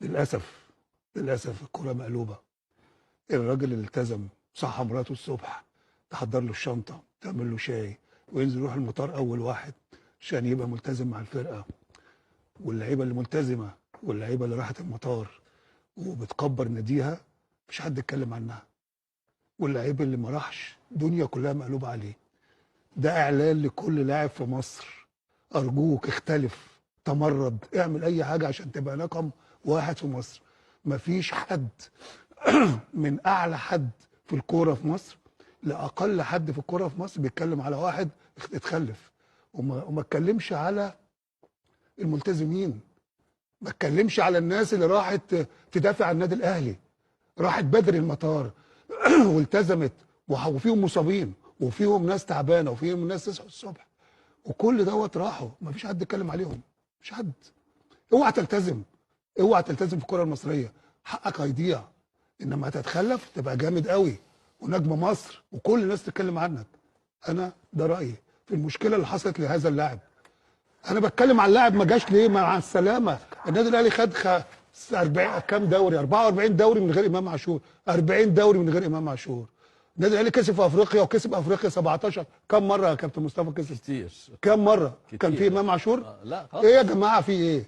للاسف للاسف الكره مقلوبه. الراجل اللي التزم صحى مراته الصبح، تحضر له الشنطه، تعمل له شاي، وينزل يروح المطار اول واحد عشان يبقى ملتزم مع الفرقه. واللعيبه اللي ملتزمه واللعيبه اللي راحت المطار وبتكبر ناديها مش حد يتكلم عنها. واللعيب اللي ما راحش الدنيا كلها مقلوبه عليه. ده اعلان لكل لاعب في مصر، ارجوك اختلف، تمرد، اعمل اي حاجه عشان تبقى رقم واحد في مصر. مفيش حد من اعلى حد في الكوره في مصر لاقل حد في الكوره في مصر بيتكلم على واحد اتخلف. وما اتكلمش على الملتزمين، ما اتكلمش على الناس اللي راحت تدافع عن النادي الاهلي، راحت بدري المطار والتزمت، وفيهم مصابين وفيهم ناس تعبانه وفيهم ناس تصحوا الصبح، وكل دوت راحوا ما فيش حد اتكلم عليهم، مش حد. اوعى تلتزم، اوعى تلتزم في الكره المصريه، حقك هيضيع. انما هتتخلف تبقى جامد قوي ونجم مصر وكل الناس تتكلم عنك. انا ده رايي في المشكله اللي حصلت لهذا اللاعب. انا بتكلم على اللاعب ما جاش ليه، مع السلامه. النادي الاهلي خد 40 كام دوري، 44 دوري من غير امام عاشور، 40 دوري من غير امام عاشور. النادي الاهلي كسب في افريقيا وكسب افريقيا 17. كم مره يا كابتن مصطفى كسب؟ كتير. كم مره؟ كتير. كان في امام عاشور؟ لا خالص. ايه يا جماعه في ايه؟